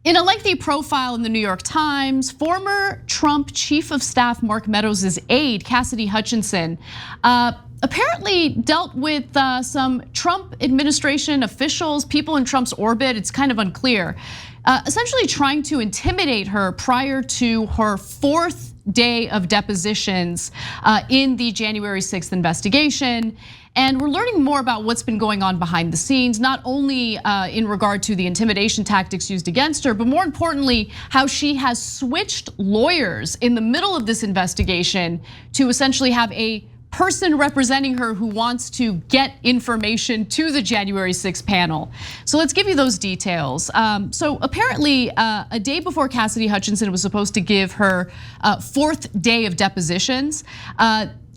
In a lengthy profile in the New York Times, former Trump Chief of Staff Mark Meadows' aide, Cassidy Hutchinson, apparently dealt with some Trump administration officials, people in Trump's orbit. It's kind of unclear. Essentially trying to intimidate her prior to her fourth day of depositions in the January 6th investigation. And we're learning more about what's been going on behind the scenes, not only in regard to the intimidation tactics used against her, but more importantly, how she has switched lawyers in the middle of this investigation to essentially have a person representing her who wants to get information to the January 6th panel. So let's give you those details. So apparently a day before Cassidy Hutchinson was supposed to give her fourth day of depositions,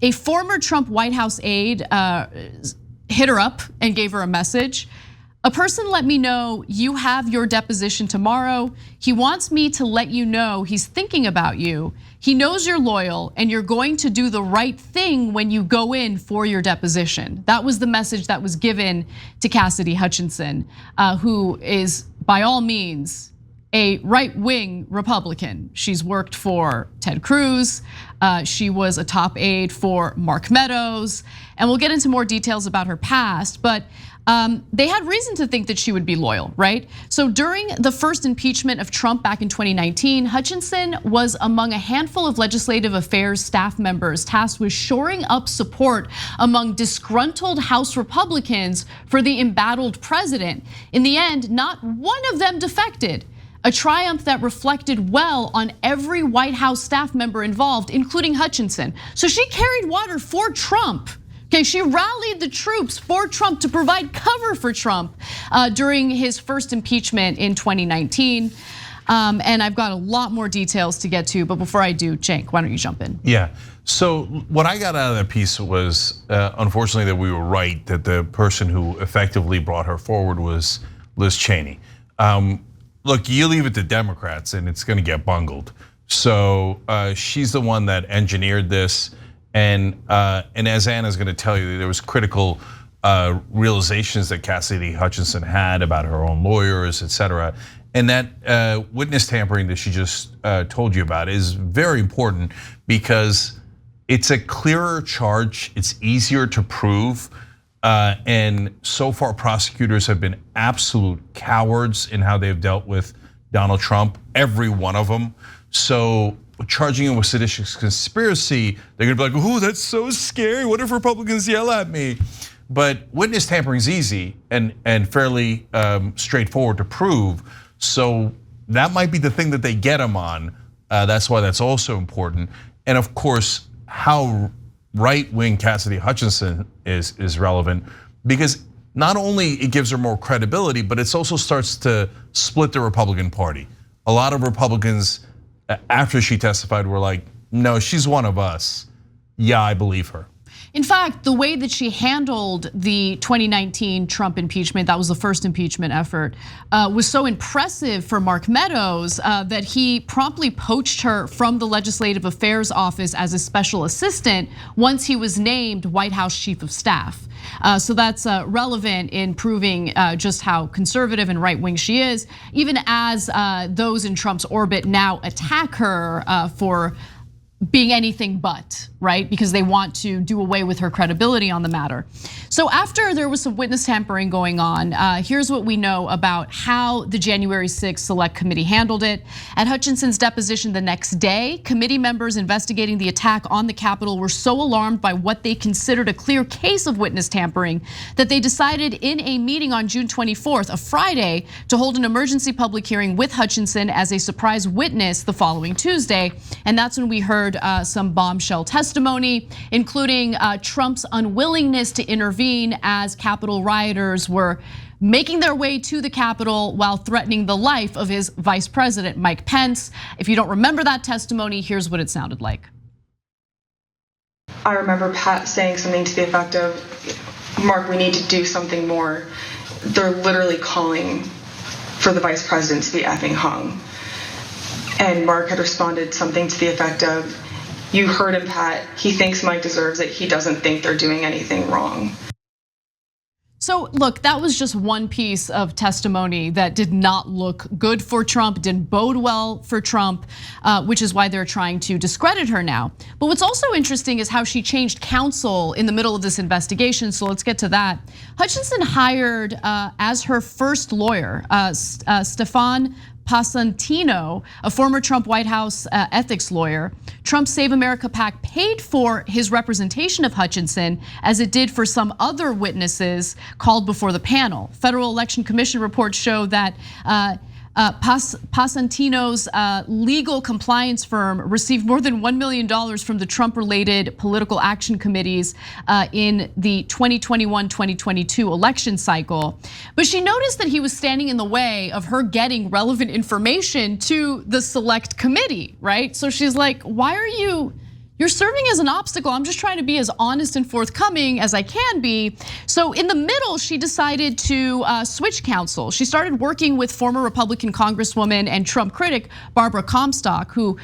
a former Trump White House aide hit her up and gave her a message. A person let me know you have your deposition tomorrow. He wants me to let you know he's thinking about you. He knows you're loyal and you're going to do the right thing when you go in for your deposition. That was the message that was given to Cassidy Hutchinson, who is by all means a right-wing Republican. She's worked for Ted Cruz. She was a top aide for Mark Meadows. And we'll get into more details about her past, but they had reason to think that she would be loyal, right? So during the first impeachment of Trump back in 2019, Hutchinson was among a handful of legislative affairs staff members tasked with shoring up support among disgruntled House Republicans for the embattled president. In the end, not one of them defected. A triumph that reflected well on every White House staff member involved, including Hutchinson. So she carried water for Trump. Okay, she rallied the troops for Trump to provide cover for Trump during his first impeachment in 2019. And I've got a lot more details to get to, but before I do, Cenk, why don't you jump in? Yeah, so what I got out of that piece was, unfortunately, that we were right, that the person who effectively brought her forward was Liz Cheney. Look, you leave it to Democrats and it's gonna get bungled. So she's the one that engineered this. And as Anna's gonna tell you, there was critical realizations that Cassidy Hutchinson had about her own lawyers, et cetera. And that witness tampering that she just told you about is very important because it's a clearer charge, it's easier to prove. And so far, prosecutors have been absolute cowards in how they've dealt with Donald Trump, every one of them. So charging him with seditious conspiracy, they're gonna be like, "Oh, that's so scary. What if Republicans yell at me?" But witness tampering is easy and fairly straightforward to prove. So that might be the thing that they get him on. That's why that's also important. And of course, how right-wing Cassidy Hutchinson is relevant because not only it gives her more credibility, but it also starts to split the Republican Party. A lot of Republicans, after she testified, were like, "No, she's one of us. Yeah, I believe her." In fact, the way that she handled the 2019 Trump impeachment, that was the first impeachment effort, was so impressive for Mark Meadows that he promptly poached her from the Legislative Affairs Office as a special assistant once he was named White House Chief of Staff. So that's relevant in proving just how conservative and right-wing she is, even as those in Trump's orbit now attack her for being anything but, right? Because they want to do away with her credibility on the matter. So after there was some witness tampering going on, here's what we know about how the January 6th Select Committee handled it. At Hutchinson's deposition the next day, committee members investigating the attack on the Capitol were so alarmed by what they considered a clear case of witness tampering that they decided in a meeting on June 24th, a Friday, to hold an emergency public hearing with Hutchinson as a surprise witness the following Tuesday. And that's when we heard some bombshell testimony, including Trump's unwillingness to intervene as Capitol rioters were making their way to the Capitol while threatening the life of his vice president, Mike Pence. If you don't remember that testimony, here's what it sounded like. I remember Pat saying something to the effect of, "Mark, we need to do something more. They're literally calling for the vice president to be effing hung." And Mark had responded something to the effect of, "You heard him, Pat. He thinks Mike deserves it. He doesn't think they're doing anything wrong." So look, that was just one piece of testimony that did not look good for Trump, didn't bode well for Trump, which is why they're trying to discredit her now. But what's also interesting is how she changed counsel in the middle of this investigation, so let's get to that. Hutchinson hired as her first lawyer, Stefan Pasantino, a former Trump White House ethics lawyer. Trump's Save America PAC paid for his representation of Hutchinson as it did for some other witnesses called before the panel. Federal Election Commission reports show that Pasantino's legal compliance firm received more than $1 million from the Trump-related political action committees in the 2021-2022 election cycle. But she noticed that he was standing in the way of her getting relevant information to the select committee, right? So she's like, why are you're serving as an obstacle. I'm just trying to be as honest and forthcoming as I can be. So in the middle, she decided to switch counsel. She started working with former Republican Congresswoman and Trump critic Barbara Comstock, who,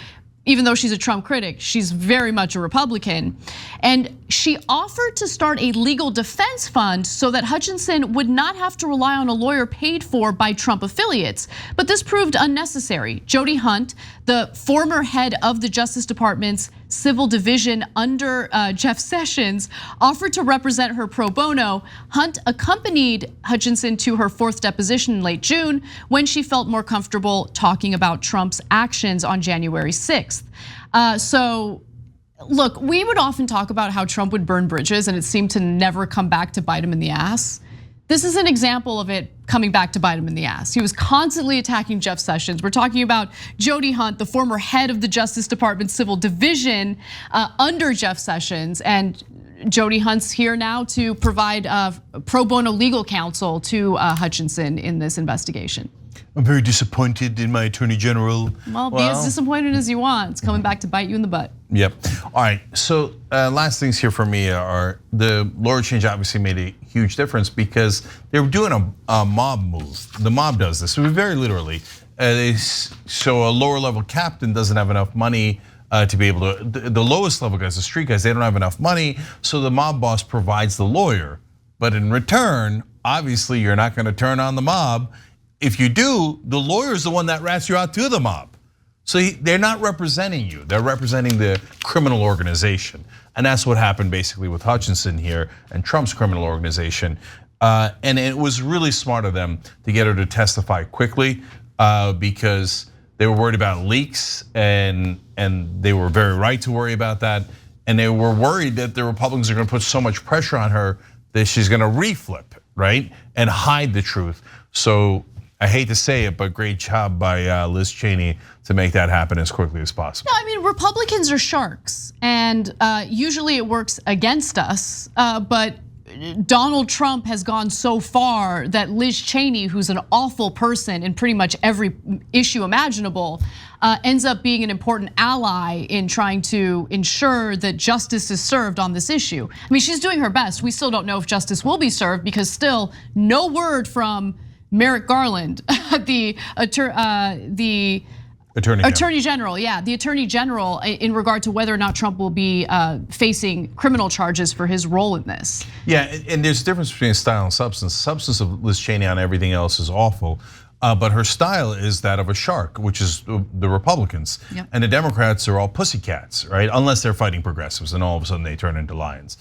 even though she's a Trump critic, she's very much a Republican. And she offered to start a legal defense fund so that Hutchinson would not have to rely on a lawyer paid for by Trump affiliates. But this proved unnecessary. Jody Hunt, the former head of the Justice Department's Civil Division under Jeff Sessions, offered to represent her pro bono. Hunt accompanied Hutchinson to her fourth deposition in late June when she felt more comfortable talking about Trump's actions on January 6th. So look, we would often talk about how Trump would burn bridges and it seemed to never come back to bite him in the ass. This is an example of it coming back to bite him in the ass. He was constantly attacking Jeff Sessions. We're talking about Jody Hunt, the former head of the Justice Department Civil Division under Jeff Sessions. And Jody Hunt's here now to provide pro bono legal counsel to Hutchinson in this investigation. I'm very disappointed in my attorney general. Well, be as disappointed as you want. It's coming back to bite you in the butt. Yep. All right, so last things here for me are the lawyer change obviously made a huge difference because they were doing a mob move. The mob does this, very literally. So a lower level captain doesn't have enough money to be able to, the lowest level guys, the street guys, they don't have enough money. So the mob boss provides the lawyer. But in return, obviously you're not gonna turn on the mob. If you do, the lawyer is the one that rats you out to the mob. So they're not representing you, they're representing the criminal organization. And that's what happened basically with Hutchinson here and Trump's criminal organization. And it was really smart of them to get her to testify quickly because they were worried about leaks and they were very right to worry about that. And they were worried that the Republicans are gonna put so much pressure on her that she's gonna reflip, right? And hide the truth. So I hate to say it, but great job by Liz Cheney to make that happen as quickly as possible. No, I mean, Republicans are sharks, and usually it works against us, but Donald Trump has gone so far that Liz Cheney, who's an awful person in pretty much every issue imaginable, ends up being an important ally in trying to ensure that justice is served on this issue. I mean, she's doing her best. We still don't know if justice will be served because still no word from Merrick Garland, the Attorney General, yeah, the Attorney General in regard to whether or not Trump will be facing criminal charges for his role in this. Yeah, and there's a difference between style and substance. Substance of Liz Cheney on everything else is awful, but her style is that of a shark, which is the Republicans. Yep. And the Democrats are all pussycats, right? Unless they're fighting progressives and all of a sudden they turn into lions.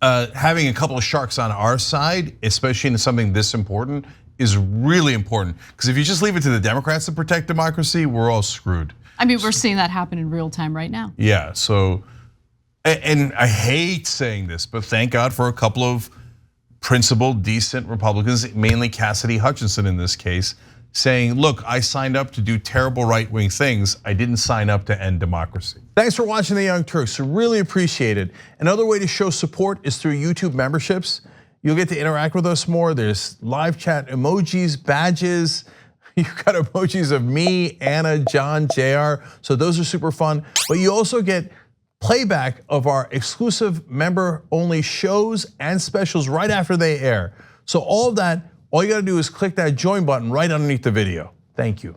Having a couple of sharks on our side, especially in something this important, is really important. Because if you just leave it to the Democrats to protect democracy, we're all screwed. I mean, we're seeing that happen in real time right now. Yeah, so, and I hate saying this, but thank God for a couple of principled, decent Republicans, mainly Cassidy Hutchinson in this case, saying, look, I signed up to do terrible right-wing things. I didn't sign up to end democracy. Thanks for watching The Young Turks, really appreciate it. Another way to show support is through YouTube memberships. You'll get to interact with us more. There's live chat emojis, badges. You've got emojis of me, Anna, John, JR. So those are super fun. But you also get playback of our exclusive member-only shows and specials right after they air. So all of that, all you gotta do is click that join button right underneath the video. Thank you.